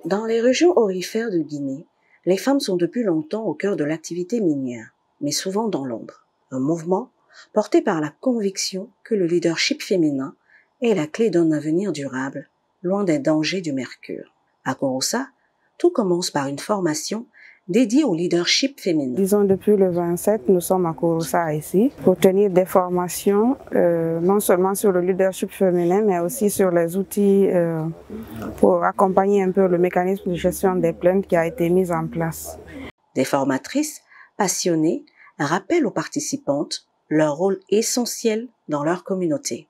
Dans les régions aurifères de Guinée, les femmes sont depuis longtemps au cœur de l'activité minière, mais souvent dans l'ombre. Un mouvement porté par la conviction que le leadership féminin est la clé d'un avenir durable, loin des dangers du mercure. À Kouroussa, tout commence par une formation dédiée au leadership féminin. Disons depuis le 27, nous sommes à Kouroussa ici pour tenir des formations non seulement sur le leadership féminin mais aussi sur les outils pour accompagner un peu le mécanisme de gestion des plaintes qui a été mis en place. Des formatrices passionnées rappellent aux participantes leur rôle essentiel dans leur communauté.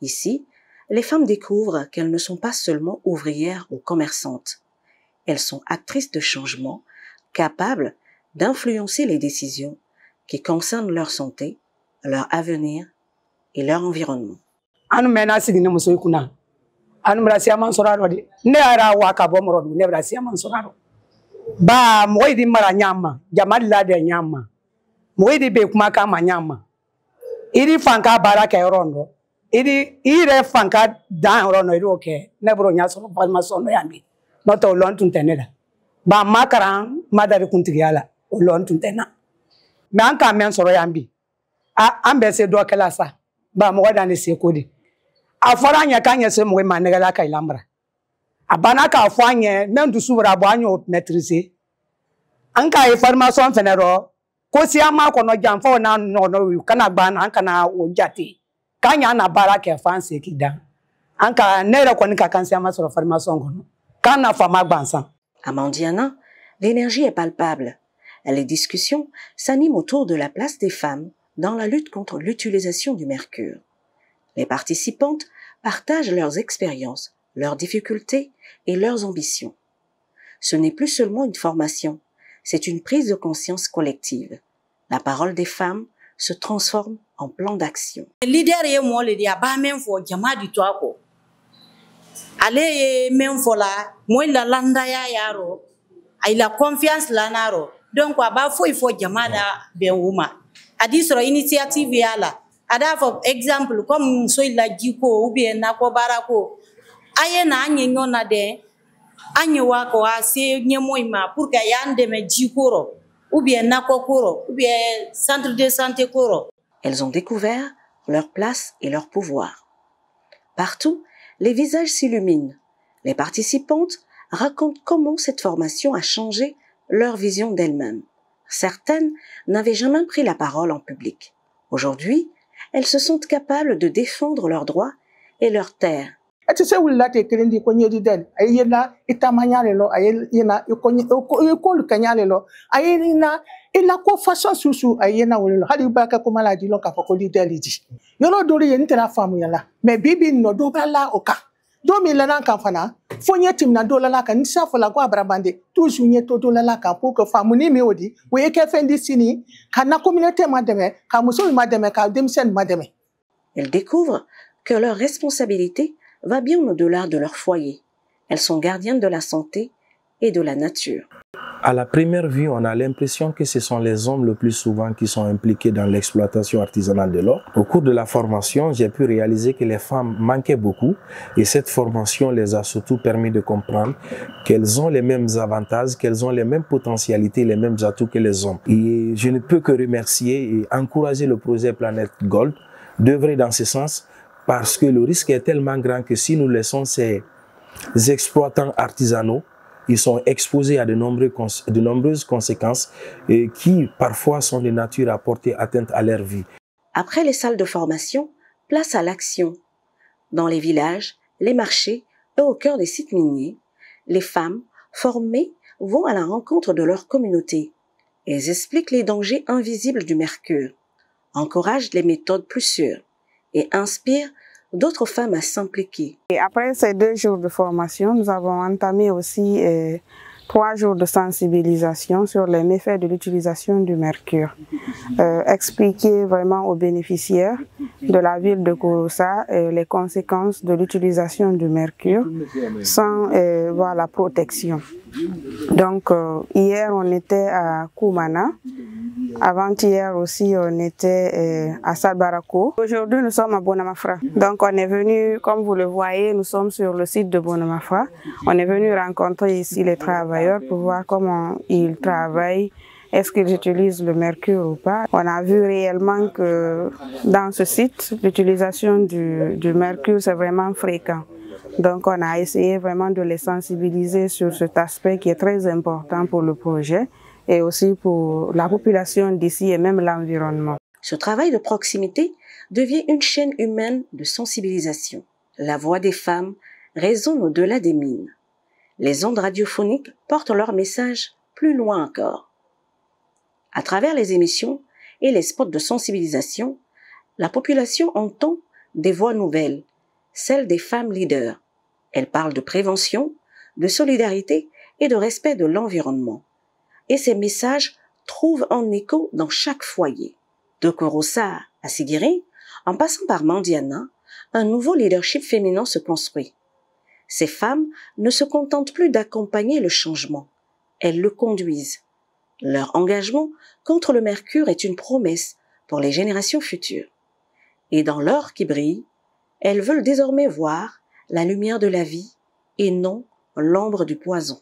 Ici, les femmes découvrent qu'elles ne sont pas seulement ouvrières ou commerçantes. Elles sont actrices de changement, capables d'influencer les décisions qui concernent leur santé, leur avenir et leur environnement. Ba makaran madari kuntigiyala o lon tuntena me an ka men soro yambi an be se do kala sa ba mo wada ne se kodi a fora nya ka nya se mo ma ne gala kai lambra abana ka fo anya men du subra bo anya maîtriser an ka e formation fenero ko si ama ko no jamfo na no kana gba na an kana o jati ka nya na bara ke fanse kidan an ka ne re ko ni ka kan si ama soro formation ko kana fama gbansan. À Mandiana, l'énergie est palpable. Les discussions s'animent autour de la place des femmes dans la lutte contre l'utilisation du mercure. Les participantes partagent leurs expériences, leurs difficultés et leurs ambitions. Ce n'est plus seulement une formation, c'est une prise de conscience collective. La parole des femmes se transforme en plan d'action. Ale men fola moy la landa ya yaro ay la confiance la naro donc ba foi fo jamada be wuma adi soro initiative yala ada for exemple comme soy la jiko ou bien na ko barako ayena anye nyona de anye wa ko ase nyemoy ma pour que yande me jikoro ou bien na ko koro ou bien centre de santé koro. Elles ont découvert leur place et leur pouvoir. Partout, les visages s'illuminent. Les participantes racontent comment cette formation a changé leur vision d'elles-mêmes. Certaines n'avaient jamais pris la parole en public. Aujourd'hui, elles se sentent capables de défendre leurs droits et leurs terres. Ila ko façon susu ayena wolo hadi baka ko maladi lon ka ko lideliji yolo dori yen tena famu yala mais bibi no do bala oka do mi lana kan fana fonye timna do lala kan sa fola ko abrabande toujours nyeto do lala kan pour que famu ni mi odi we ke fendi sini kana communauté mademe ka muso mademe ka demsen mademe. Elles découvrent que leur responsabilité va bien au-delà de leur foyer. Elles sont gardiennes de la santé et de la nature. À la première vue, on a l'impression que ce sont les hommes le plus souvent qui sont impliqués dans l'exploitation artisanale de l'or. Au cours de la formation, j'ai pu réaliser que les femmes manquaient beaucoup et cette formation les a surtout permis de comprendre qu'elles ont les mêmes avantages, qu'elles ont les mêmes potentialités, les mêmes atouts que les hommes. Et je ne peux que remercier et encourager le projet Planète Gold d'œuvrer dans ce sens parce que le risque est tellement grand que si nous laissons ces exploitants artisanaux, ils sont exposés à de nombreuses conséquences qui parfois sont de nature à porter atteinte à leur vie. Après les salles de formation, place à l'action. Dans les villages, les marchés et au cœur des sites miniers, les femmes formées vont à la rencontre de leur communauté. Elles expliquent les dangers invisibles du mercure, encouragent les méthodes plus sûres et inspirent d'autres femmes à s'impliquer. Après ces 2 jours de formation, nous avons entamé aussi 3 jours de sensibilisation sur les méfaits de l'utilisation du mercure. Expliquer vraiment aux bénéficiaires de la ville de Kouroussa les conséquences de l'utilisation du mercure sans voir la protection. Donc hier on était à Koumana, avant-hier aussi on était à Salbarako. Aujourd'hui nous sommes à Bonamafra. Donc on est venu, comme vous le voyez, nous sommes sur le site de Bonamafra. On est venu rencontrer ici les travailleurs pour voir comment ils travaillent. Est-ce qu'ils utilisent le mercure ou pas? On a vu réellement que dans ce site, l'utilisation du mercure, c'est vraiment fréquent. Donc on a essayé vraiment de les sensibiliser sur cet aspect qui est très important pour le projet et aussi pour la population d'ici et même l'environnement. Ce travail de proximité devient une chaîne humaine de sensibilisation. La voix des femmes résonne au-delà des mines. Les ondes radiophoniques portent leur message plus loin encore. À travers les émissions et les spots de sensibilisation, la population entend des voix nouvelles, celles des femmes leaders. Elles parlent de prévention, de solidarité et de respect de l'environnement. Et ces messages trouvent un écho dans chaque foyer. De Kouroussa à Sigiri, en passant par Mandiana, un nouveau leadership féminin se construit. Ces femmes ne se contentent plus d'accompagner le changement, elles le conduisent. Leur engagement contre le mercure est une promesse pour les générations futures. Et dans l'or qui brille, elles veulent désormais voir la lumière de la vie et non l'ombre du poison.